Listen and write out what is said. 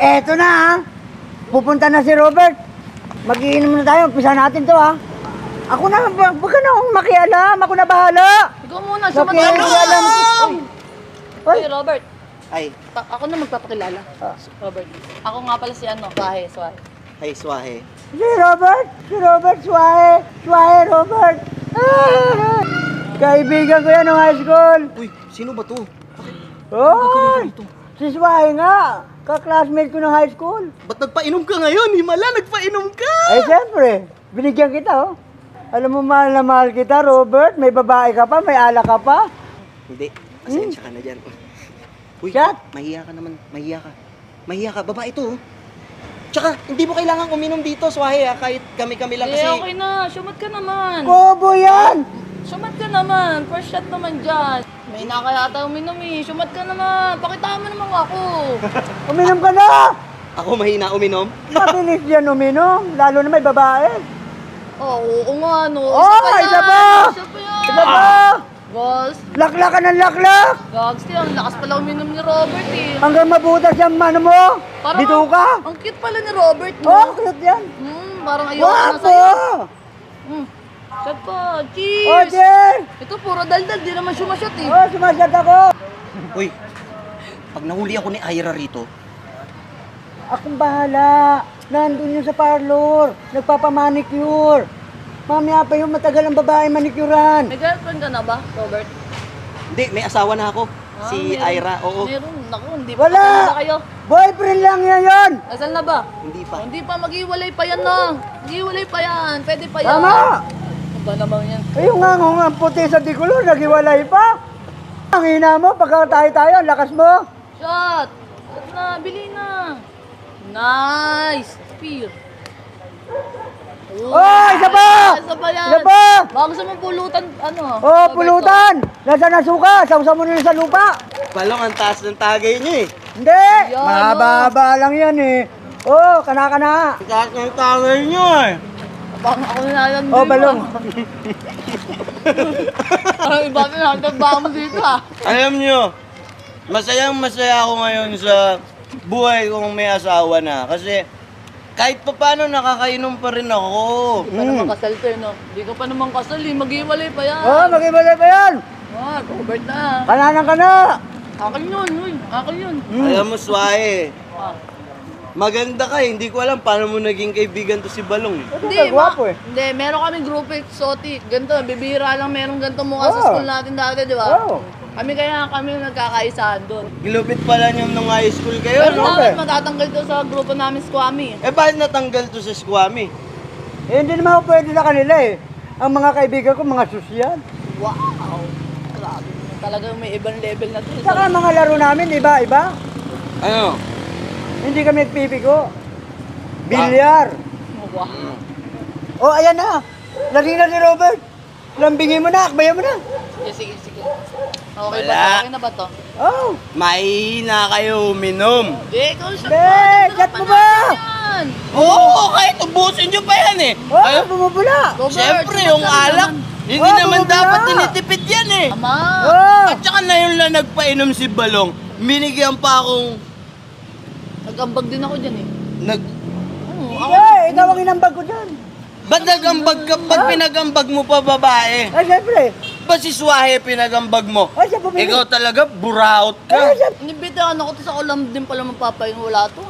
Eto na ha. Pupunta na si Robert. Mag-iinom na tayo. Umpisa natin to ha. Ako na, wag ka na akong makialam. Ako na bahala. Ikaw muna, Bakit makialam? Uy, Robert. Ay, Ako na magpapakilala. Robert. Ako nga pala si ano, Swahe. ay, Swahe. Si Robert. Si Robert Suahe. Suahe Robert. Ah! Kaibigan ko yan ng high school. Uy, sino ba to? Oy! Si Suahe nga. Ka-classmate ko ng high school. Ba't nagpainom ka ngayon? Himala, nagpainom ka! Eh, siyempre. Binigyan kita, oh. Alam mo, mahal na mahal kita, Robert. May babae ka pa, may ala ka pa. Hindi, pasensya ka na dyan. Uy, Chat? mahiya ka naman, mahiya ka. Mahiya ka, babae to. Tsaka, hindi mo kailangan uminom dito, Swahe, ha? Kahit kami-kami lang Eh, kasi... okay na. Sumat ka naman. Kobo yan! Sumat ka naman. First shot naman dyan. May nakayata uminom eh. Sumat ka naman. Pakitaan mo naman ako. Uminom ka na! Ako mahina uminom? Matinis yan uminom, lalo na may babae. Oo nga, no. Oh, isa pa! Isa pa yan. Diba ba? Boss, Laklak ka ng laklak! gags yan. Lakas pala uminom ni Robert eh. Hanggang mabutas yung mano mo. Dito ka. Ang cute pala ni Robert, no? Oh, cute yan. Parang ayoko na Wapo! sa'yo. Shot pa. Cheers! Oh, cheers! Ito, puro daldal. Di naman sumasyot eh. Oh, sumasyat ako. Uy, pag nahuli ako ni Ira rito, Akong bahala. Nandun yun sa parlor. Nagpapamanicure. Mamaya pa yung matagal ang babae manikuran. May girlfriend ka na ba, Robert? hindi, may asawa na ako. Si meron. Ira, oo. Meron. Naku, hindi pa Wala! kasal na kayo. Boyfriend lang yan yun! Kasal na ba? Hindi pa. Hindi pa, mag-iwalay pa yan lang. Mag-iwalay pa yan. Pwede pa yan. Tama! Ano ba naman yan? Ayun nga ang puti sa dikulor, naghiwalay pa. Ang hina mo, pagka tayo, ang lakas mo. Shot! Shot na, bili na. Nice! Spear. Oh, isa pa! Isa pa yan. Isa pa! Baka gusto mo pulutan, ano? Oh, Roberto? pulutan! Nasaan na suka? Sausaw mo na sa lupa. Balong, ang taas ng tagay niyo eh. Hindi! Yan, Mahaba lang yan eh. Oh, kana-kana. Ang taas ng tagay niyo eh. Baka ako na yan. Oh, balong. Parang iba ka na, nagbago mo dito ah. Alam nyo, masayang masaya ako ngayon sa buhay kong may asawa na. Kasi kahit pa paano nakakainom pa rin ako. Hindi pa naman kasal to eh, no? Hindi ka pa naman kasal eh, mag-iwalay pa yan. Oh, maghiwalay pa yan. Robert na. Kananan ka na. Akin yun, uy. Akin yun. Alam mo, Swahe, Ah. maganda ka eh. Hindi ko alam paano mo naging kaibigan to si Balong eh. Ito ka, gwapo eh. Hindi, meron kami group exotic. Ganito, bibihira lang meron ganito mukha sa Oh. school natin dati, di ba? Oh. Kami nagkakaisahan doon. Gilupit pala niyo nung high school kayo, Pero no? namin matatanggal to sa grupo namin Squammy. Eh, bakit natanggal to sa Squammy? Eh, hindi naman ako pwede na kanila eh. Ang mga kaibigan ko, mga sosyal. Wow! Grabe. Talagang may ibang level na to. Saka mga laro namin, iba-iba. Ano? Hindi kami nagpipigo. Bilyar. Wow. Oh, ayan na. Lasing na si Robert. Lambingin mo na, akbayan mo na. Sige, sige. Okay Wala. ba? Okay na ba to? Oh, Mahina kayo uminom. Hindi, ikaw siya. Hindi, chat mo ba? Yan. Oo, kahit ubusin nyo pa yan eh. oh, Ay, bumubula. Robert, Siyempre, sumat yung ka alak, naman. hindi Oh, naman bumubula. dapat tinitipid yan eh. Tama. Oh, At saka na yun lang nagpainom si Balong, binigyan pa akong Nag-ambag din ako dyan eh. nag... Oo, ako. eh, ikaw ang inambag ko dyan. Ba't nagambag ka? Ba't pinagambag mo pa babae? Ay, siyempre. Ba't si Swahe pinagambag mo? Ay, siya bumili. Ikaw talaga, buraot Ay, ka. siya. Inibitahan ako to sa ulam din pala mapapayin. Wala to.